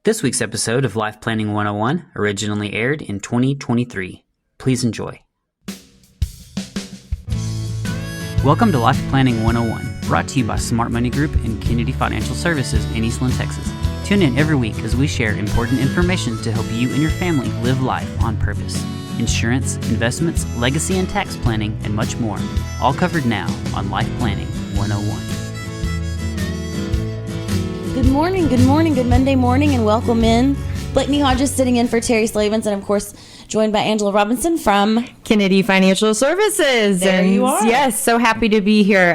This week's episode of Life Planning 101 originally aired in 2023. Please enjoy. Welcome to Life Planning 101, brought to you by Smart Money Group and Kennedy Financial Services in Eastland, Texas. Tune in every week as we share important information to help you and your family live life on purpose. Insurance, investments, legacy and tax planning, and much more. All covered now on Life Planning 101. Good morning, good Monday morning, and welcome in. Blakeney Hodges sitting in for Terry Slavens, and of course, joined by Angela Robinson from Kennedy Financial Services. There you are. Yes, so happy to be here.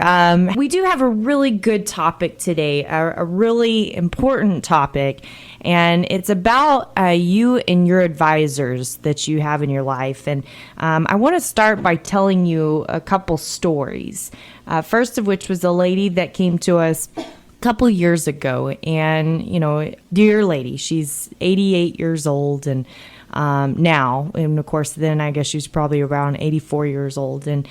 We do have a really good topic today, a really important topic, and it's about you and your advisors that you have in your life. And I want to start by telling you a couple stories. First of which was a lady that came to us couple years ago, and dear lady, she's 88 years old and now, and of course then I guess she's probably around 84 years old, and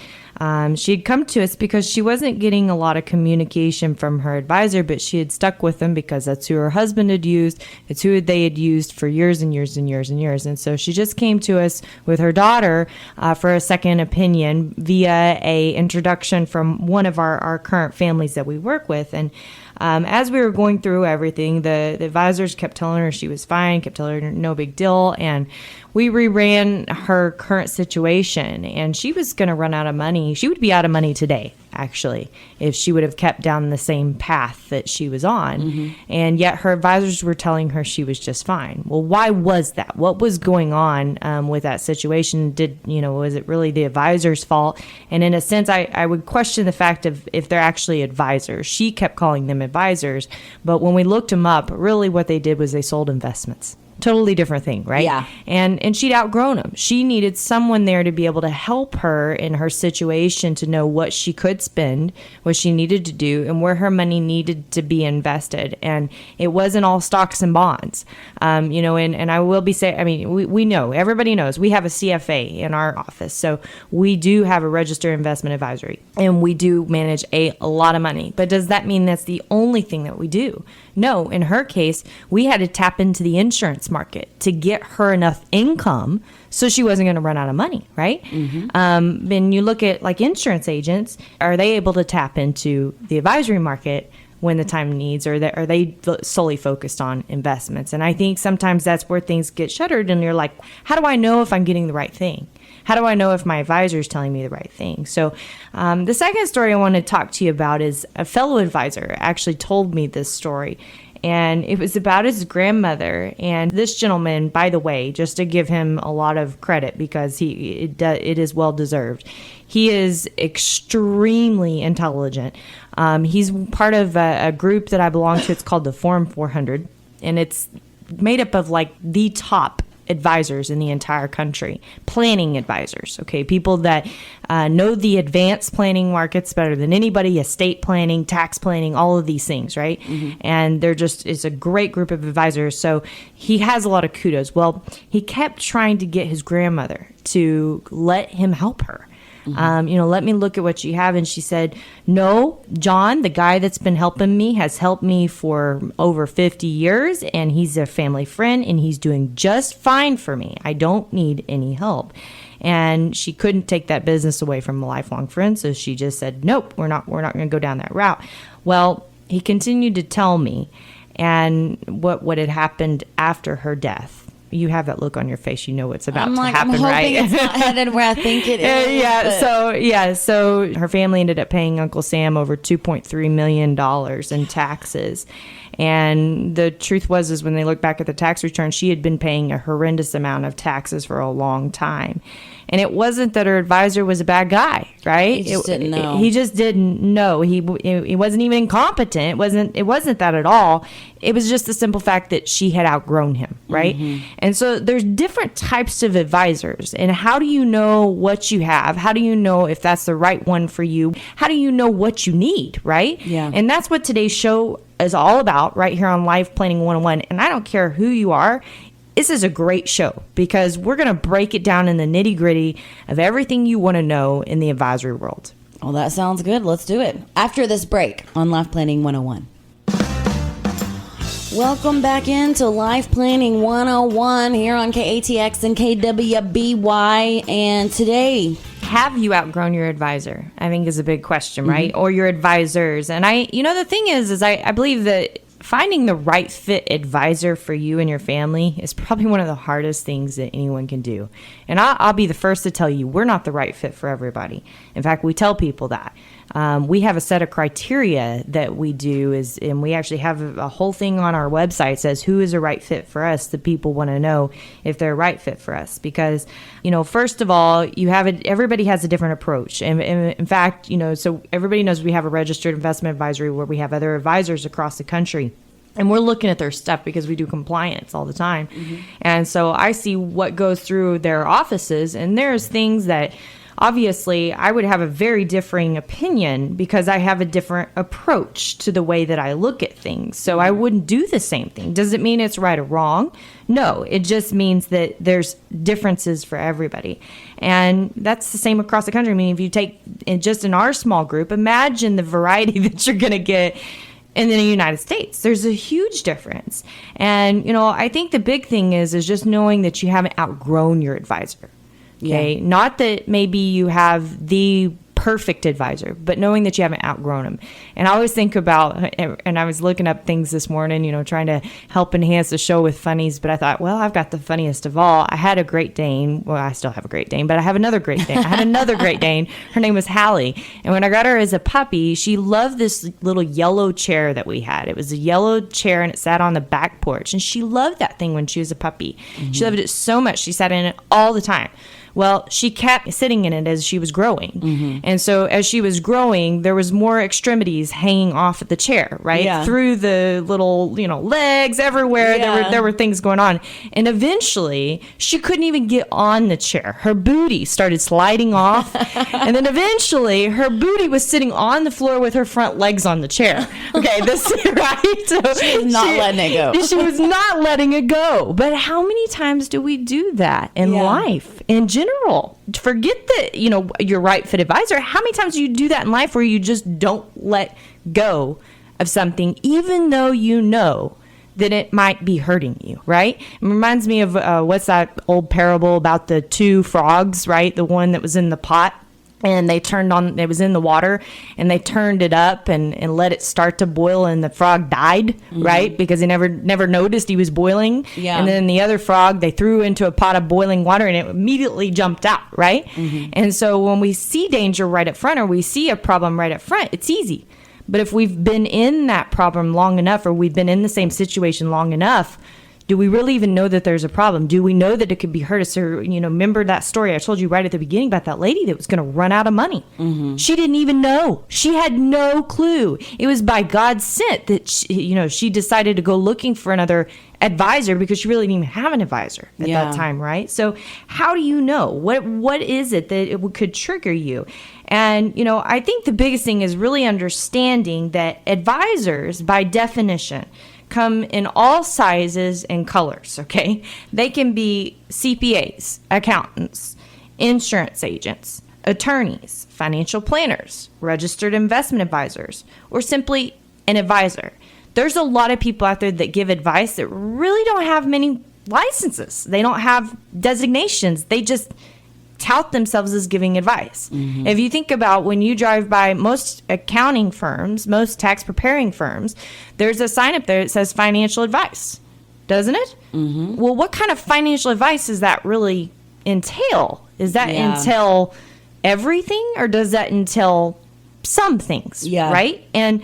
she had come to us because she wasn't getting a lot of communication from her advisor, but she had stuck with them because that's who her husband had used. It's who they had used for years and years and years and years. And so she just came to us with her daughter for a second opinion via a introduction from one of our current families that we work with. And as we were going through everything, the advisors kept telling her she was fine, kept telling her no big deal. And we reran her current situation, and she was going to run out of money. She would be out of money today, actually, if she would have kept down the same path that she was on. Mm-hmm. And yet her advisors were telling her she was just fine. Well, why was that? What was going on with that situation? Was it really the advisor's fault? And in a sense, I would question the fact of if they're actually advisors. She kept calling them advisors, but when we looked them up, really what they did was they sold investments. Totally different thing, right? Yeah. And she'd outgrown them. She needed someone there to be able to help her in her situation to know what she could spend, what she needed to do, and where her money needed to be invested. And it wasn't all stocks and bonds. And I will be saying, we know, everybody knows, we have a CFA in our office. So we do have a registered investment advisory, and we do manage a lot of money. But does that mean that's the only thing that we do? No, in her case, we had to tap into the insurance market to get her enough income so she wasn't going to run out of money, right? Mm-hmm. Then you look at like insurance agents, are they able to tap into the advisory market when the time needs, or are they solely focused on investments? And I think sometimes that's where things get shuttered, and you're like, how do I know if I'm getting the right thing? How do I know if my advisor is telling me the right thing? So the second story I want to talk to you about is a fellow advisor actually told me this story. And it was about his grandmother. And this gentleman, by the way, just to give him a lot of credit because it is well deserved. He is extremely intelligent. He's part of a group that I belong to. It's called the Forum 400. And it's made up of like the top advisors in the entire country, planning advisors, okay, people that know the advanced planning markets better than anybody, estate planning, tax planning, all of these things, right? Mm-hmm. And it's a great group of advisors. So he has a lot of kudos. Well, he kept trying to get his grandmother to let him help her. Mm-hmm. Let me look at what you have. And she said, no, John, the guy that's been helping me has helped me for over 50 years, and he's a family friend, and he's doing just fine for me. I don't need any help. And she couldn't take that business away from a lifelong friend, so she just said, nope, we're not going to go down that route. Well, he continued to tell me and what had happened after her death. You have that look on your face. You know what's about to happen, I'm hoping right? It's not headed where I think it is. So her family ended up paying Uncle Sam over $2.3 million in taxes. And the truth was when they looked back at the tax return, she had been paying a horrendous amount of taxes for a long time. And it wasn't that her advisor was a bad guy, right? He just didn't know. He just didn't know. He wasn't even incompetent. It wasn't that at all. It was just the simple fact that she had outgrown him, right? Mm-hmm. And so there's different types of advisors. And how do you know what you have? How do you know if that's the right one for you? How do you know what you need, right? Yeah. And that's what today's show is all about right here on Life Planning 101. And I don't care who you are. This is a great show because we're going to break it down in the nitty gritty of everything you want to know in the advisory world. Well, that sounds good. Let's do it. After this break on Life Planning 101. Welcome back into Life Planning 101 here on KATX and KWBY. And today, have you outgrown your advisor? I think is a big question, right? Or your advisors. And the thing is I believe that finding the right fit advisor for you and your family is probably one of the hardest things that anyone can do. And I'll be the first to tell you, we're not the right fit for everybody. In fact, we tell people that. We have a set of criteria that we do, and we actually have a whole thing on our website that says who is a right fit for us. The people want to know if they're a right fit for us because, first of all, everybody has a different approach. And in fact, so everybody knows we have a registered investment advisory where we have other advisors across the country. And we're looking at their stuff because we do compliance all the time. And so I see what goes through their offices, and there's things that obviously I would have a very differing opinion because I have a different approach to the way that I look at things. So I wouldn't do the same thing. Does it mean it's right or wrong? No, it just means that there's differences for everybody. And that's the same across the country. I mean, if you take just in our small group, imagine the variety that you're going to get in the United States. There's a huge difference. And, I think the big thing is just knowing that you haven't outgrown your advisor. Okay. Yeah. Not that maybe you have the perfect advisor, but knowing that you haven't outgrown them. And I always think about, and I was looking up things this morning, trying to help enhance the show with funnies, but I thought, well, I've got the funniest of all. I had a Great Dane. Well, I still have a Great Dane, but I have another Great Dane. I had another Great Dane. Her name was Hallie. And when I got her as a puppy, she loved this little yellow chair that we had. It was a yellow chair and it sat on the back porch. And she loved that thing when she was a puppy. She loved it so much. She sat in it all the time. Well, she kept sitting in it as she was growing. And so as she was growing, there was more extremities hanging off of the chair, right? Yeah. Through the little, legs everywhere. Yeah. There were things going on. And eventually, she couldn't even get on the chair. Her booty started sliding off. And then eventually, her booty was sitting on the floor with her front legs on the chair. Okay, this right? So she was not letting it go. She was not letting it go. But how many times do we do that in life? In general, forget that, your right fit advisor. How many times do you do that in life where you just don't let go of something, even though you know that it might be hurting you, right? It reminds me of, what's that old parable about the two frogs, right? The one that was in the pot. And they turned on, it was in the water, and they turned it up and let it start to boil, and the frog died, right? Because he never noticed he was boiling. Yeah. And then the other frog, they threw into a pot of boiling water, and it immediately jumped out, right? And so when we see danger right up front, or we see a problem right up front, it's easy. But if we've been in that problem long enough, or we've been in the same situation long enough, do we really even know that there's a problem? Do we know that it could be hurt us? Or, remember that story I told you right at the beginning about that lady that was going to run out of money. She didn't even know. She had no clue. It was by God's sent that she decided to go looking for another advisor because she really didn't even have an advisor at that time, right? So how do you know? What is it that it could trigger you? And, I think the biggest thing is really understanding that advisors, by definition, come in all sizes and colors, okay? They can be CPAs, accountants, insurance agents, attorneys, financial planners, registered investment advisors, or simply an advisor. There's a lot of people out there that give advice that really don't have many licenses. They don't have designations. They just tout themselves as giving advice. If you think about when you drive by most accounting firms, most tax preparing firms, there's a sign up there that says financial advice, doesn't it? Well, what kind of financial advice does that really entail? Does that entail everything, or does that entail some things, right? And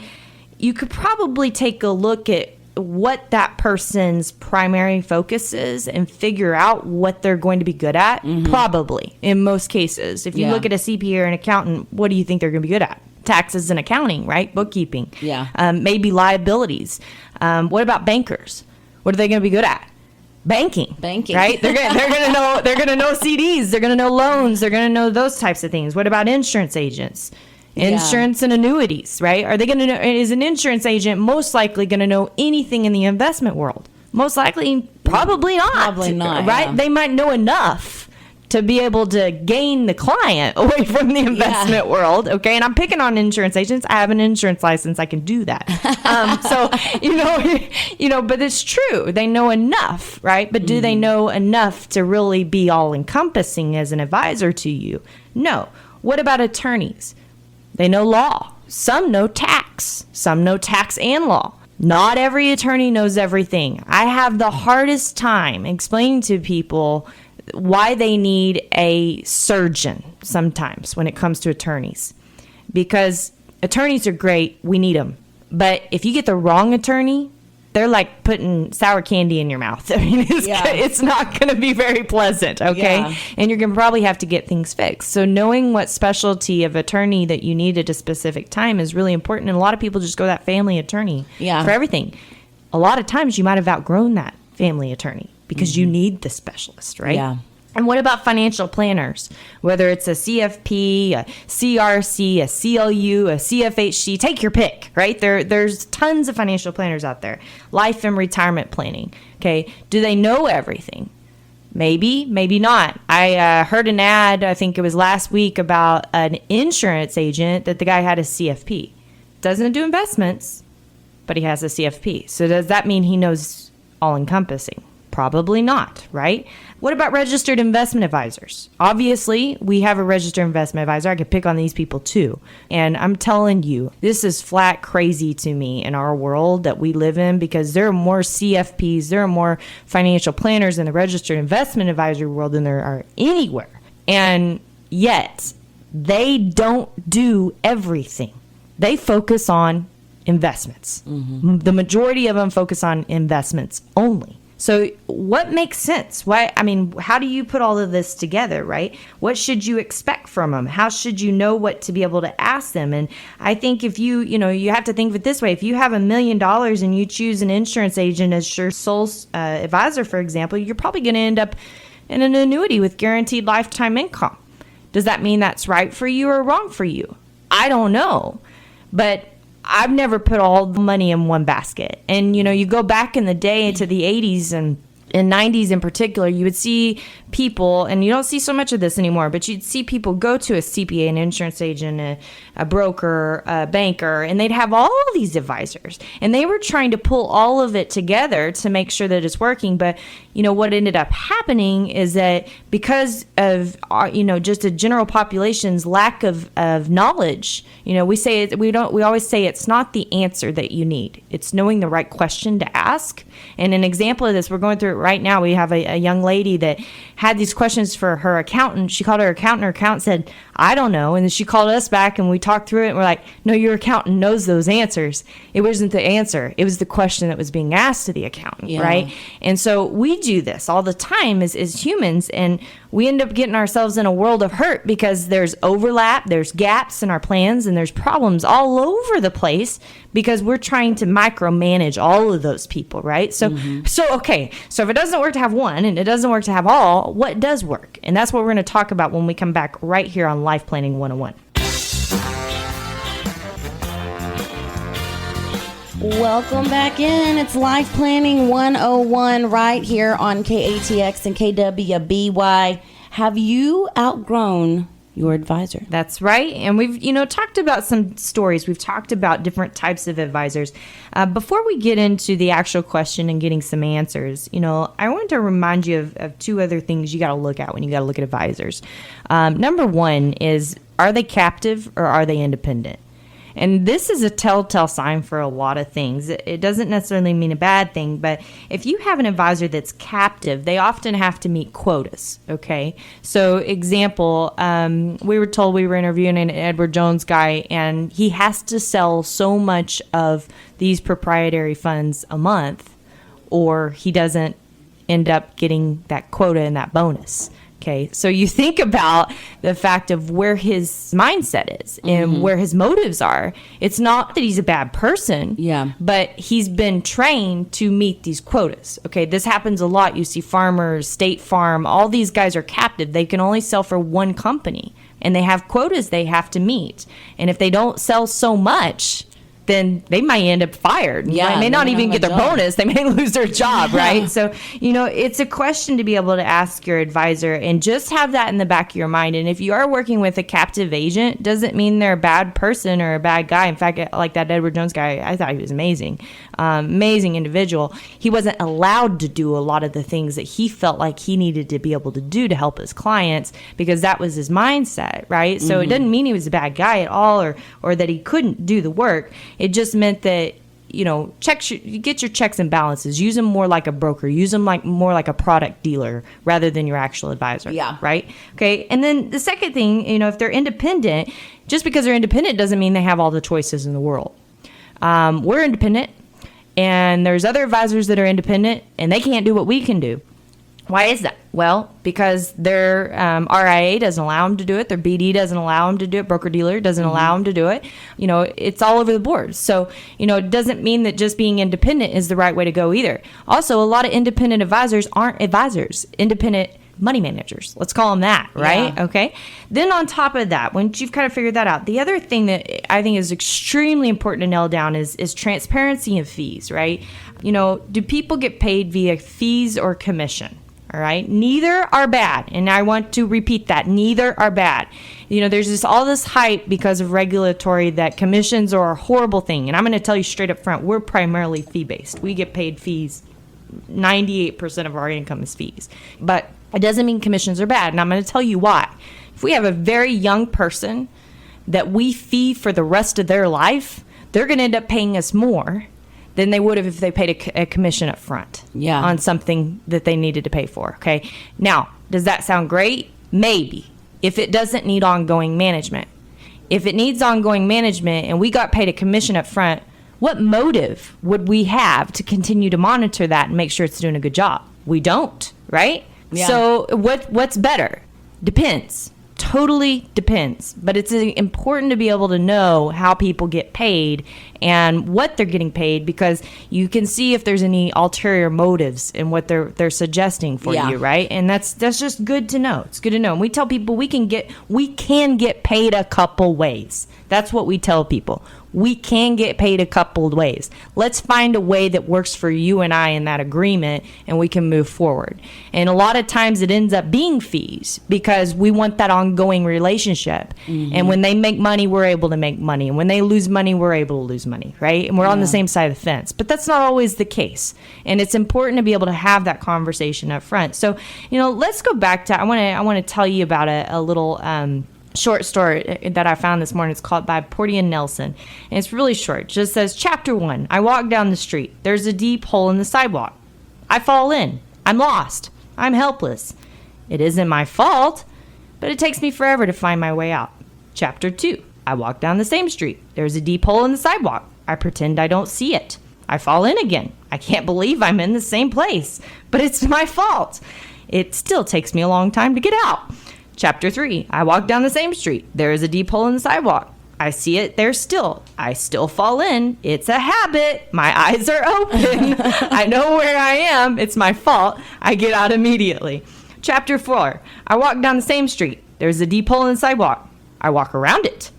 you could probably take a look at what that person's primary focus is and figure out what they're going to be good at. Probably, in most cases. If you look at a CPA or an accountant, what do you think they're going to be good at? Taxes and accounting, right? Bookkeeping. Maybe liabilities. What about bankers? What are they going to be good at? Banking, right? They're going to know CDs. They're going to know loans. They're going to know those types of things. What about insurance agents? Insurance and annuities, right? Are they going to know? Is an insurance agent most likely going to know anything in the investment world? Most likely, probably not. Probably not, right? They might know enough to be able to gain the client away from the investment world. Okay. And I'm picking on insurance agents. I have an insurance license. I can do that. But it's true. They know enough, right? But do they know enough to really be all encompassing as an advisor to you? No. What about attorneys? They know law. Some know tax. Some know tax and law. Not every attorney knows everything. I have the hardest time explaining to people why they need a surgeon sometimes when it comes to attorneys. Because attorneys are great. We need them. But if you get the wrong attorney, they're like putting sour candy in your mouth. I mean, it's not going to be very pleasant, okay? Yeah. And you're going to probably have to get things fixed. So knowing what specialty of attorney that you need at a specific time is really important. And a lot of people just go that family attorney for everything. A lot of times you might have outgrown that family attorney because you need the specialist, right? Yeah. And what about financial planners? Whether it's a CFP, a CRC, a CLU, a CFHC, take your pick, right? There's tons of financial planners out there. Life and retirement planning, okay? Do they know everything? Maybe, maybe not. I heard an ad, I think it was last week, about an insurance agent that the guy had a CFP. Doesn't do investments, but he has a CFP. So does that mean he knows all-encompassing? Probably not, right? What about registered investment advisors? Obviously, we have a registered investment advisor. I could pick on these people too. And I'm telling you, this is flat crazy to me in our world that we live in, because there are more CFPs, there are more financial planners in the registered investment advisory world than there are anywhere. And yet, they don't do everything. They focus on investments. Mm-hmm. The majority of them focus on investments only. So what makes sense? How do you put all of this together, right? What should you expect from them? How should you know what to be able to ask them? And I think if you have to think of it this way. If you have $1 million and you choose an insurance agent as your sole advisor, for example, you're probably going to end up in an annuity with guaranteed lifetime income. Does that mean that's right for you or wrong for you? I don't know. But I've never put all the money in one basket. And, you go back in the day into the 80s and 90s in particular, you would see people, and you don't see so much of this anymore, but you'd see people go to a CPA, an insurance agent, a broker, a banker, and they'd have all these advisors. And they were trying to pull all of it together to make sure that it's working. But, what ended up happening is that because of, just a general population's lack of knowledge, we always say it's not the answer that you need. It's knowing the right question to ask. And an example of this, we're going through it right now. We have a young lady that had these questions for her accountant. She called her accountant. Her accountant said, I don't know. And then she called us back and we talked through it. And we're like, no, your accountant knows those answers. It wasn't the answer. It was the question that was being asked to the accountant, right? And so we do this all the time as humans. And we end up getting ourselves in a world of hurt because there's overlap, there's gaps in our plans, and there's problems all over the place because we're trying to micromanage all of those people, right? So if it doesn't work to have one and it doesn't work to have all, what does work? And that's what we're going to talk about when we come back right here on Life Planning 101. Welcome back in. It's Life Planning 101 right here on KATX and KWBY. Have you outgrown your advisor? That's right. And we've, talked about some stories. We've talked about different types of advisors. Before we get into the actual question and getting some answers, I want to remind you of two other things you got to look at when you got to look at advisors. Number one is, are they captive or are they independent? And this is a telltale sign for a lot of things. It doesn't necessarily mean a bad thing, but if you have an advisor that's captive, they often have to meet quotas, okay? So, example, we were told we were interviewing an Edward Jones guy, and he has to sell so much of these proprietary funds a month, or he doesn't end up getting that quota and that bonus. Okay, so you think about the fact of where his mindset is and where his motives are. It's not that he's a bad person, but he's been trained to meet these quotas. Okay, this happens a lot. You see farmers, State Farm, all these guys are captive. They can only sell for one company, and they have quotas they have to meet. And if they don't sell so much, then they might end up fired. Yeah, They may not they even don't get have their a job. bonus. They may lose their job, right? So, it's a question to be able to ask your advisor, and just have that in the back of your mind. And if you are working with a captive agent, doesn't mean they're a bad person or a bad guy. In fact, like that Edward Jones guy, I thought he was amazing. Amazing individual. He wasn't allowed to do a lot of the things that he felt like he needed to be able to do to help his clients, because that was his mindset, right? So it doesn't mean he was a bad guy at all, or that he couldn't do the work. It just meant that, you get your checks and balances. Use them more like a broker. Use them more like a product dealer rather than your actual advisor. Yeah. Right? Okay. And then the second thing, if they're independent, just because they're independent doesn't mean they have all the choices in the world. We're independent, and there's other advisors that are independent, and they can't do what we can do. Why is that? Well, because their RIA doesn't allow them to do it. Their BD doesn't allow them to do it. Broker-dealer doesn't allow them to do it. It's all over the board. So, it doesn't mean that just being independent is the right way to go either. Also, a lot of independent advisors aren't advisors. Independent money managers. Let's call them that, right? Yeah. Okay. Then on top of that, once you've kind of figured that out, the other thing that I think is extremely important to nail down is transparency of fees, right? Do people get paid via fees or commission? All right. Neither are bad. And I want to repeat that. Neither are bad. There's all this hype because of regulatory that commissions are a horrible thing. And I'm going to tell you straight up front, we're primarily fee-based. We get paid fees. 98% of our income is fees. But it doesn't mean commissions are bad. And I'm going to tell you why. If we have a very young person that we fee for the rest of their life, they're going to end up paying us more than they would have if they paid a commission up front on something that they needed to pay for. Okay. Now, does that sound great? Maybe. If it doesn't need ongoing management. If it needs ongoing management and we got paid a commission up front, what motive would we have to continue to monitor that and make sure it's doing a good job? We don't, right? Yeah. So what's better? Depends. Totally depends. But it's important to be able to know how people get paid and what they're getting paid, because you can see if there's any ulterior motives in what they're suggesting for you, right? And that's just good to know. It's good to know. And we tell people we can get paid a couple ways. That's what we tell people. We can get paid a couple of ways. Let's find a way that works for you and I in that agreement, and we can move forward. And a lot of times it ends up being fees because we want that ongoing relationship. Mm-hmm. And when they make money, we're able to make money. And when they lose money, we're able to lose money, right? And we're on the same side of the fence. But that's not always the case. And it's important to be able to have that conversation up front. So, let's go back to, I want to tell you about a little short story that I found this morning. It's called by Portia Nelson, and it's really short. It just says, Chapter 1, I walk down the street. There's a deep hole in the sidewalk. I fall in. I'm lost. I'm helpless. It isn't my fault, but it takes me forever to find my way out. Chapter 2, I walk down the same street. There's a deep hole in the sidewalk. I pretend I don't see it. I fall in again. I can't believe I'm in the same place, but it's my fault. It still takes me a long time to get out. Chapter 3, I walk down the same street. There is a deep hole in the sidewalk. I see it there still. I still fall in. It's a habit. My eyes are open. I know where I am. It's my fault. I get out immediately. Chapter 4, I walk down the same street. There's a deep hole in the sidewalk. I walk around it.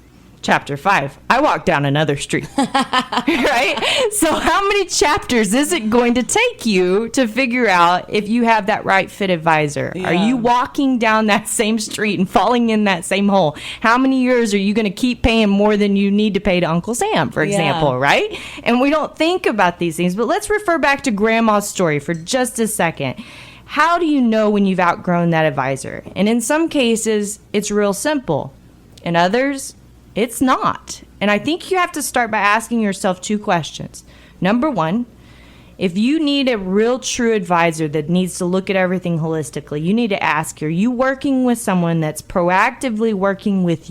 Chapter 5, I walk down another street. Right? So how many chapters is it going to take you to figure out if you have that right fit advisor? Yeah. Are you walking down that same street and falling in that same hole? How many years are you going to keep paying more than you need to pay to Uncle Sam, for example, right? And we don't think about these things, but let's refer back to Grandma's story for just a second. How do you know when you've outgrown that advisor? And in some cases, it's real simple. In others, it's not. And I think you have to start by asking yourself two questions. Number one, if you need a real true advisor that needs to look at everything holistically, you need to ask, are you working with someone that's proactively working with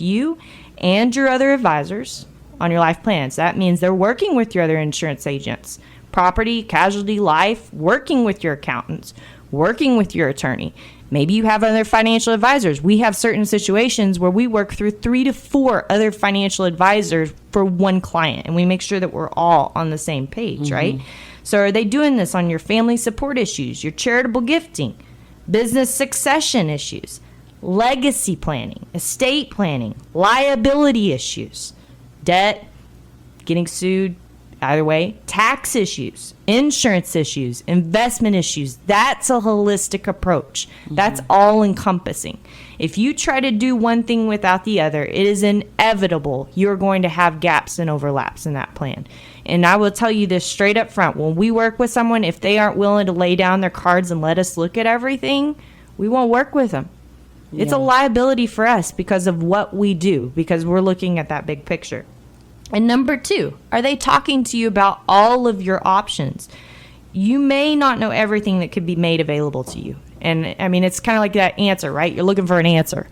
you and your other advisors on your life plans? That means they're working with your other insurance agents, property, casualty, life, working with your accountants, working with your attorney. Maybe you have other financial advisors. We have certain situations where we work through 3 to 4 other financial advisors for one client, and we make sure that we're all on the same page, right? So are they doing this on your family support issues, your charitable gifting, business succession issues, legacy planning, estate planning, liability issues, debt, getting sued, either way, tax issues, insurance issues, investment issues. That's a holistic approach. That's all encompassing. If you try to do one thing without the other, it is inevitable you're going to have gaps and overlaps in that plan. And I will tell you this straight up front. When we work with someone, if they aren't willing to lay down their cards and let us look at everything, we won't work with them. It's a liability for us because of what we do, because we're looking at that big picture. And number 2, are they talking to you about all of your options? You may not know everything that could be made available to you. And I mean, it's kind of like that answer, right? You're looking for an answer.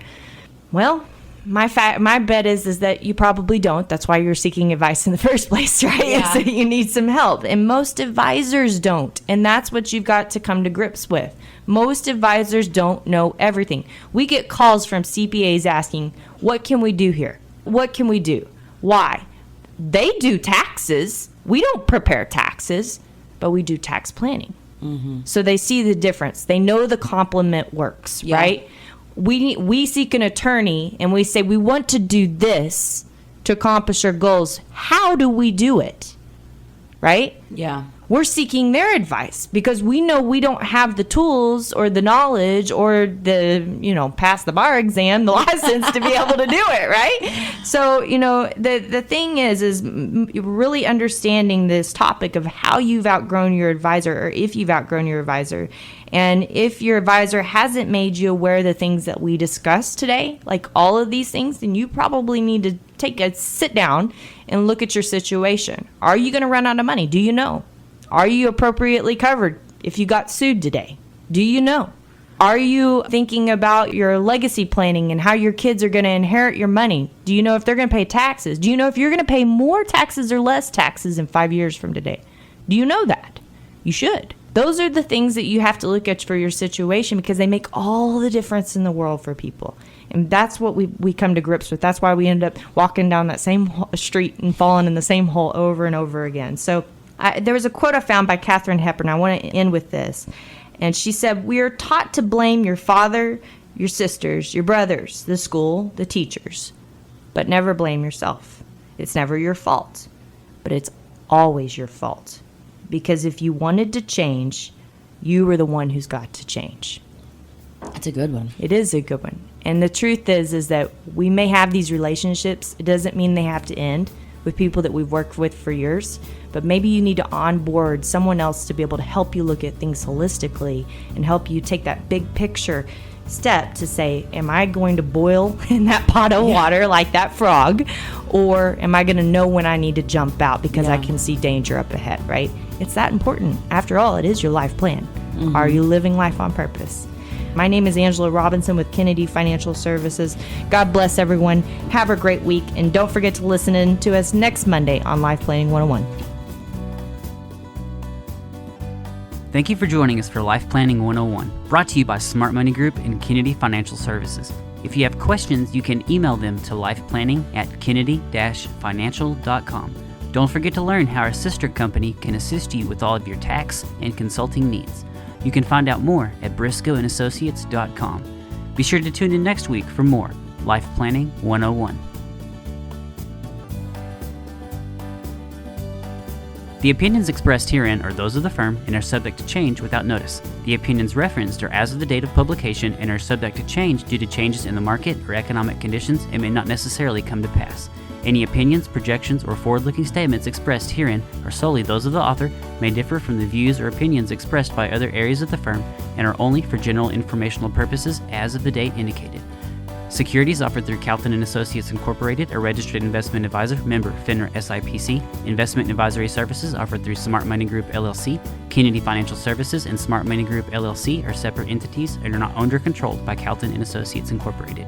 Well, my bet is that you probably don't. That's why you're seeking advice in the first place, right? Yeah. So you need some help. And most advisors don't. And that's what you've got to come to grips with. Most advisors don't know everything. We get calls from CPAs asking, what can we do here? What can we do? Why? They do taxes. We don't prepare taxes, but we do tax planning. So they see the difference. They know the complement works, right? We seek an attorney and we say, we want to do this to accomplish our goals. How do we do it? Right? Yeah. We're seeking their advice because we know we don't have the tools or the knowledge or the, pass the bar exam, the license to be able to do it, right? So, the thing is really understanding this topic of how you've outgrown your advisor or if you've outgrown your advisor. And if your advisor hasn't made you aware of the things that we discussed today, like all of these things, then you probably need to sit down and look at your situation. Are you going to run out of money? Do you know? Are you appropriately covered if you got sued today? Do you know? Are you thinking about your legacy planning and how your kids are going to inherit your money? Do you know if they're going to pay taxes? Do you know if you're going to pay more taxes or less taxes in 5 years from today? Do you know that? You should. Those are the things that you have to look at for your situation because they make all the difference in the world for people. And that's what we come to grips with. That's why we end up walking down that same street and falling in the same hole over and over again. So there was a quote I found by Katharine Hepburn. I want to end with this. And she said, "We are taught to blame your father, your sisters, your brothers, the school, the teachers, but never blame yourself. It's never your fault, but it's always your fault. Because if you wanted to change, you were the one who's got to change." That's a good one. It is a good one. And the truth is that we may have these relationships. It doesn't mean they have to end with people that we've worked with for years. But maybe you need to onboard someone else to be able to help you look at things holistically and help you take that big picture step to say, am I going to boil in that pot of water like that frog? Or am I going to know when I need to jump out because I can see danger up ahead, right? It's that important. After all, it is your life plan. Are you living life on purpose? My name is Angela Robinson with Kennedy Financial Services. God bless everyone. Have a great week. And don't forget to listen in to us next Monday on Life Planning 101. Thank you for joining us for Life Planning 101, brought to you by Smart Money Group and Kennedy Financial Services. If you have questions, you can email them to lifeplanning@kennedy-financial.com. Don't forget to learn how our sister company can assist you with all of your tax and consulting needs. You can find out more at briscoeandassociates.com. Be sure to tune in next week for more Life Planning 101. The opinions expressed herein are those of the firm and are subject to change without notice. The opinions referenced are as of the date of publication and are subject to change due to changes in the market or economic conditions and may not necessarily come to pass. Any opinions, projections, or forward-looking statements expressed herein are solely those of the author, may differ from the views or opinions expressed by other areas of the firm, and are only for general informational purposes as of the date indicated. Securities offered through Calton & Associates Incorporated, a registered investment advisor, member FINRA SIPC. Investment advisory services offered through Smart Money Group LLC. Kennedy Financial Services and Smart Money Group LLC are separate entities and are not owned or controlled by Calton & Associates Incorporated.